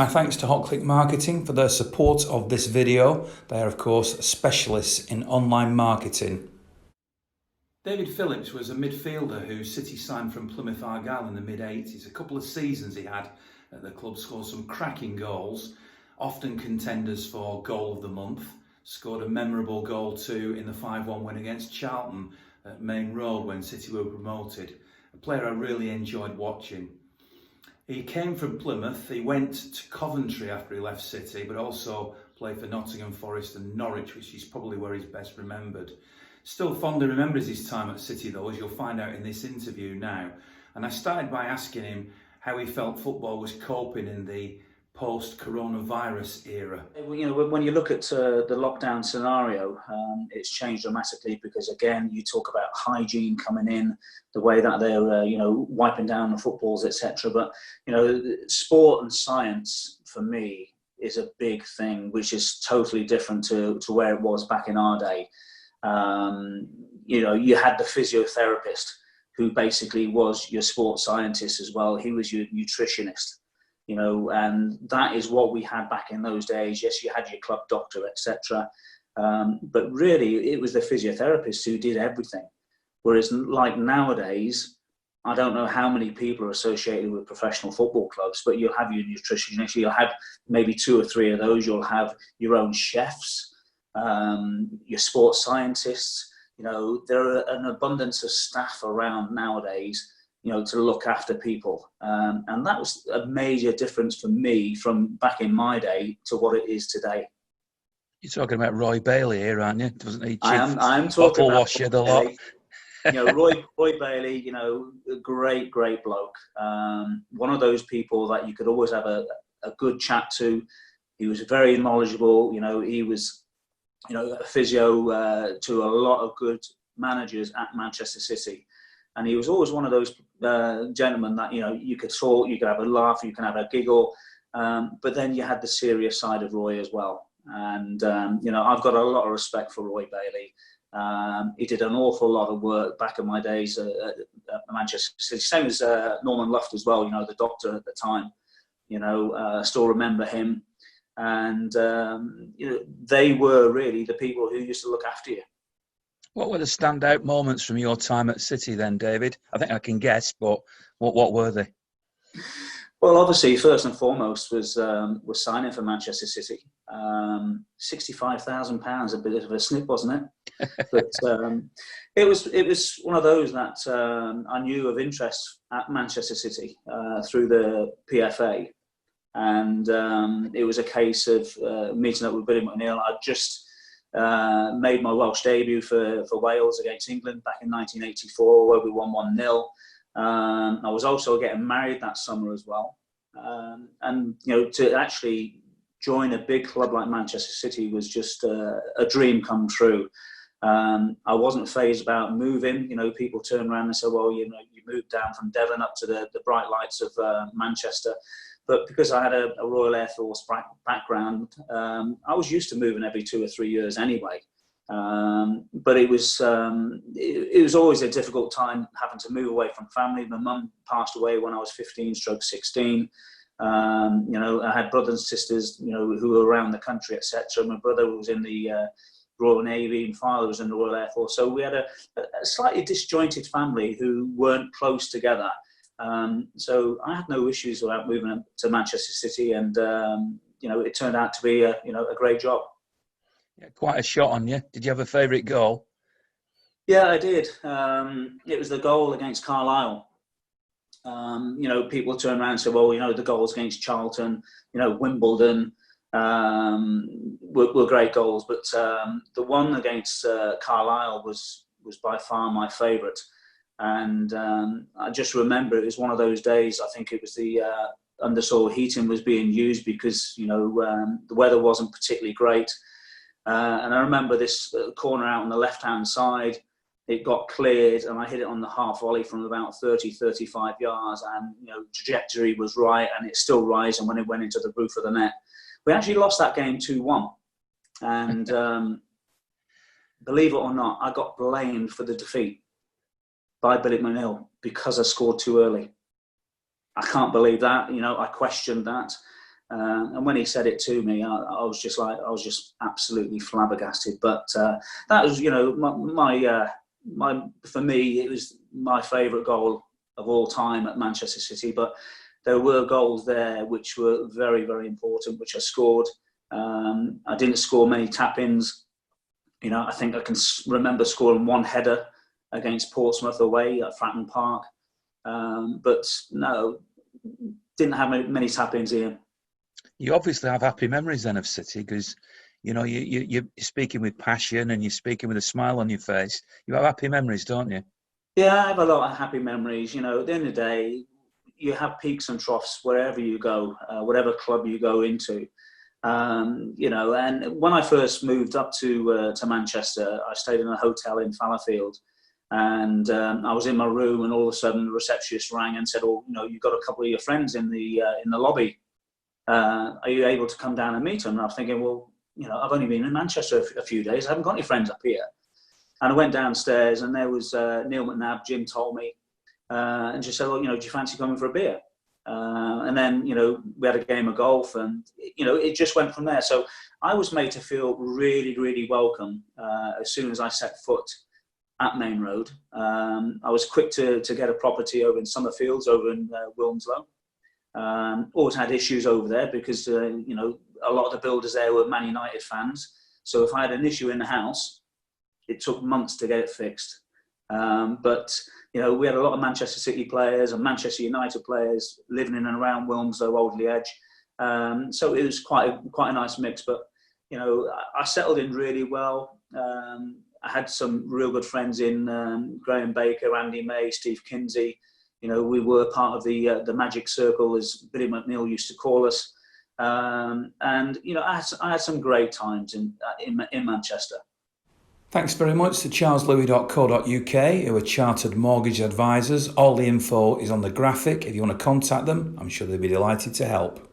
My thanks to HotClick Marketing for their support of this video. They are of course specialists in online marketing. David Phillips was a midfielder who City signed from Plymouth Argyle in the mid-80s. A couple of seasons he had at the club, scored some cracking goals, often contenders for goal of the month. Scored a memorable goal too in the 5-1 win against Charlton at Main Road when City were promoted. A player I really enjoyed watching. He came from Plymouth, he went to Coventry after he left City, but also played for Nottingham Forest and Norwich, which is probably where he's best remembered. Still fondly remembers his time at City though, as you'll find out in this interview now. And I started by asking him how he felt football was coping in the post-coronavirus era. You know, when you look at the lockdown scenario, it's changed dramatically because, again, you talk about hygiene coming in, the way that they're, wiping down the footballs, etc. But, sport and science, for me, is a big thing, which is totally different to where it was back in our day. You had the physiotherapist who basically was your sports scientist as well. He was your nutritionist. And that is what we had back in those days. Yes, you had your club doctor, etc. But really, it was the physiotherapist who did everything. Whereas like nowadays, I don't know how many people are associated with professional football clubs, but you'll have your nutritionist, you'll have maybe 2 or 3 of those, you'll have your own chefs, your sports scientists. There are an abundance of staff around nowadays to look after people. And that was a major difference for me from back in my day to what it is today. You're talking about Roy Bailey here, aren't you? Doesn't he? I'm talking about wash it a lot. Roy Bailey, a great bloke. One of those people that you could always have a good chat to. He was very knowledgeable. He was, a physio to a lot of good managers at Manchester City. And he was always one of those gentlemen that, you could talk, you could have a laugh, you can have a giggle. But then you had the serious side of Roy as well. And, I've got a lot of respect for Roy Bailey. He did an awful lot of work back in my days at Manchester City. Same as Norman Luft as well, the doctor at the time. Still remember him. And, they were really the people who used to look after you. What were the standout moments from your time at City then, David? I think I can guess, but what were they? Well, obviously, first and foremost was signing for Manchester City. £65,000, a bit of a snip, wasn't it? But it was one of those that I knew of interest at Manchester City through the PFA. And it was a case of meeting up with Billy McNeil. I just made my Welsh debut for Wales against England back in 1984, where we won 1-0. I was also getting married that summer as well. And to actually join a big club like Manchester City was just a dream come true. I wasn't fazed about moving. People turn around and say, well, you moved down from Devon up to the bright lights of Manchester. But because I had a Royal Air Force background, I was used to moving every 2 or 3 years anyway. But it was always a difficult time having to move away from family. My mum passed away when I was 15/16. I had brothers and sisters, who were around the country, etc. My brother was in the Royal Navy and father was in the Royal Air Force. So we had a slightly disjointed family who weren't close together. So I had no issues about moving to Manchester City, and it turned out to be a great job. Yeah, quite a shot on you. Did you have a favourite goal? Yeah, I did. It was the goal against Carlisle. People turn around and say, well, the goals against Charlton, Wimbledon were great goals, but the one against Carlisle was by far my favourite. And I just remember it was one of those days. I think it was the undersoil heating was being used because the weather wasn't particularly great. And I remember this corner out on the left-hand side. It got cleared, and I hit it on the half volley from about 35 yards. And trajectory was right, and it's still rising when it went into the roof of the net. We actually lost that game 2-1, and believe it or not, I got blamed for the defeat by Billy McNeil because I scored too early. I can't believe that. I questioned that. And when he said it to me, I was just absolutely flabbergasted. But that was, for me, it was my favourite goal of all time at Manchester City. But there were goals there which were very, very important, which I scored. I didn't score many tap-ins. I think I can remember scoring one header against Portsmouth away at Fratton Park. But no, didn't have many tap-ins here. You obviously have happy memories then of City, because you're speaking with passion and you're speaking with a smile on your face. You have happy memories, don't you? Yeah, I have a lot of happy memories. At the end of the day, you have peaks and troughs wherever you go, whatever club you go into. And when I first moved up to Manchester, I stayed in a hotel in Fallowfield, and I was in my room, and all of a sudden the receptionist rang and said, "Oh, you've got a couple of your friends in the lobby. Are you able to come down and meet them?" And I was thinking, well, I've only been in Manchester a few days. I haven't got any friends up here. And I went downstairs, and there was Neil McNabb. Jim told me, and she said, "Well, do you fancy coming for a beer?" And then, we had a game of golf, and, it just went from there. So I was made to feel really, really welcome as soon as I set foot at Main Road. I was quick to get a property over in Summerfields, over in Wilmslow. Always had issues over there because, a lot of the builders there were Man United fans. So if I had an issue in the house, it took months to get it fixed. But we had a lot of Manchester City players and Manchester United players living in and around Wilmslow, Oldley Edge. So it was quite a nice mix. But, I settled in really well. I had some real good friends in Graham Baker, Andy May, Steve Kinsey. We were part of the Magic Circle, as Billy McNeil used to call us. And, I had some great times in Manchester. Thanks very much to charleslouis.co.uk, who are chartered mortgage advisors. All the info is on the graphic. If you want to contact them, I'm sure they'll be delighted to help.